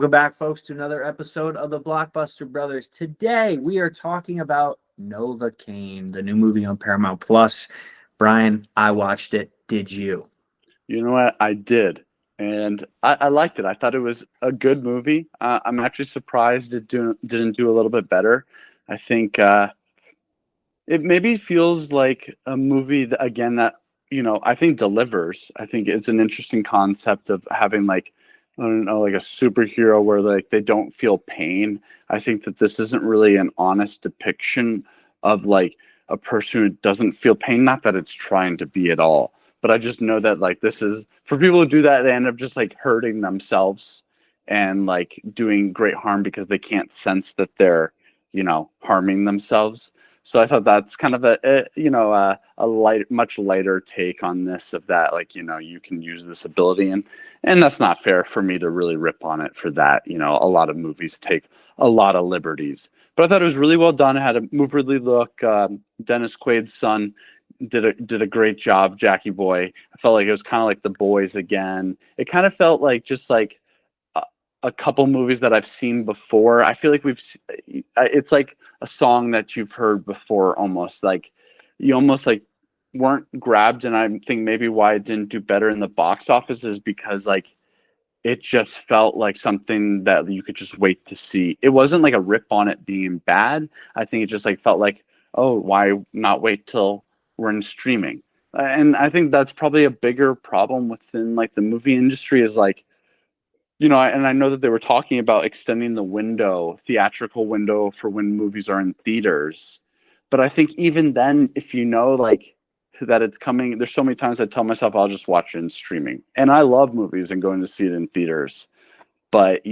Welcome back, folks, to another episode of the Blockbuster Brothers. Today, we are talking about Novocaine, the new movie on Paramount Plus. Brian, I watched it. Did you? You know what? I did. And I liked it. I thought it was a good movie. I'm actually surprised it didn't do a little bit better. I think it maybe feels like a movie that, again, I think delivers. I think it's an interesting concept of having, like, I don't know, like a superhero where, like, they don't feel pain. I think that this isn't really an honest depiction of, like, a person who doesn't feel pain. Not that it's trying to be at all, but I just know that, like, this is for people who do that, they end up just, like, hurting themselves and, like, doing great harm because they can't sense that they're, harming themselves. So I thought that's kind of a light, much lighter take on this, of that, like, you can use this ability, and that's not fair for me to really rip on it for that. A lot of movies take a lot of liberties, but I thought it was really well done. It had a movie look. Dennis Quaid's son did a great job. Jackie Boy. I felt like it was kind of like The Boys again. It kind of felt like just like a couple movies that I've seen before. I feel like it's like a song that you've heard before, almost like you almost like weren't grabbed. And I think maybe why it didn't do better in the box office is because, like, it just felt like something that you could just wait to see. It wasn't like a rip on it being bad. I think it just like felt like, oh, why not wait till we're in streaming? And I think that's probably a bigger problem within, like, the movie industry, is like, and I know that they were talking about extending the theatrical window for when movies are in theaters. But I think even then, if like, that it's coming, there's so many times I tell myself I'll just watch it in streaming. And I love movies and going to see it in theaters. But,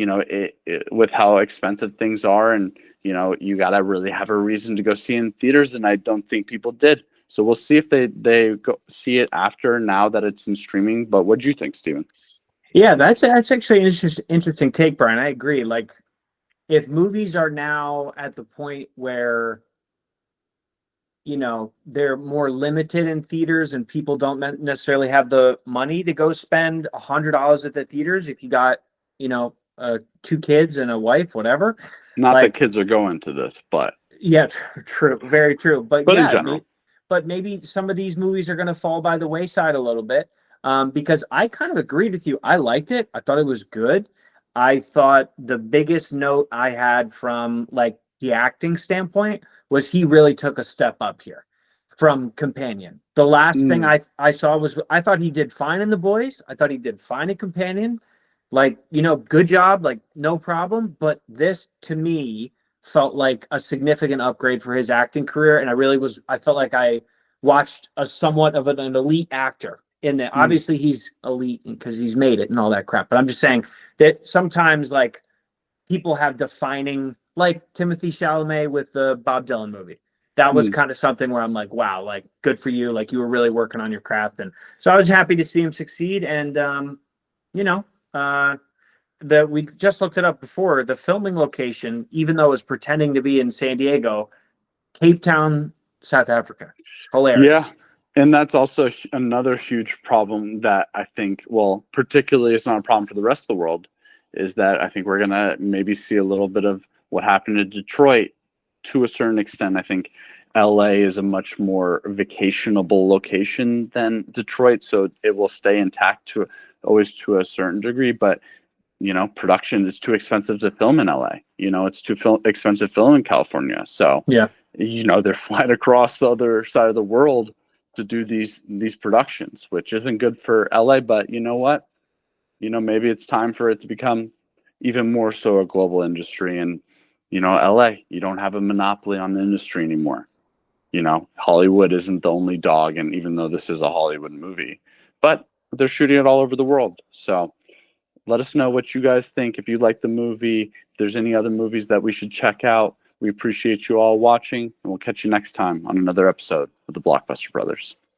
with how expensive things are, and, you got to really have a reason to go see it in theaters. And I don't think people did. So we'll see if they go see it after, now that it's in streaming. But what do you think, Steven? Yeah, that's actually an interesting take, Brian. I agree. Like, if movies are now at the point where they're more limited in theaters and people don't necessarily have the money to go spend $100 at the theaters, if you got two kids and a wife, whatever. Not that Like, kids are going to this, but yeah, true, very true. But in yeah, general. but maybe some of these movies are going to fall by the wayside a little bit, because I kind of agreed with you. I liked it. I thought it was good. I thought the biggest note I had from, like, the acting standpoint was he really took a step up here from Companion. The last thing Mm. I saw was, I thought he did fine in The Boys. I thought he did fine in Companion. Like, good job, like, no problem. But this, to me, felt like a significant upgrade for his acting career. And I felt like I watched a somewhat of an elite actor in there. Mm. Obviously, he's elite because he's made it and all that crap. But I'm just saying that sometimes, like, people have defining, like Timothy Chalamet with the Bob Dylan movie. That was Mm. kind of something where I'm like, wow, like, good for you. Like, you were really working on your craft. And so I was happy to see him succeed. And, you know, that we just looked it up before, the filming location, even though it was pretending to be in San Diego, Cape Town, South Africa. Yeah. Hilarious. And that's also another huge problem that I think, well, particularly it's not a problem for the rest of the world, is that I think we're going to maybe see a little bit of what happened in Detroit to a certain extent. I think LA is a much more vacationable location than Detroit, so it will stay intact always to a certain degree. But production is too expensive to film in LA. It's too expensive to film in California. So, Yeah. they're flying across the other side of the world to do these productions, which isn't good for LA. But you know what? Maybe it's time for it to become even more so a global industry. And, LA, you don't have a monopoly on the industry anymore. Hollywood isn't the only dog. And even though this is a Hollywood movie, but they're shooting it all over the world. So, let us know what you guys think. If you like the movie, if there's any other movies that we should check out. We appreciate you all watching, and we'll catch you next time on another episode of the Blockbuster Brothers.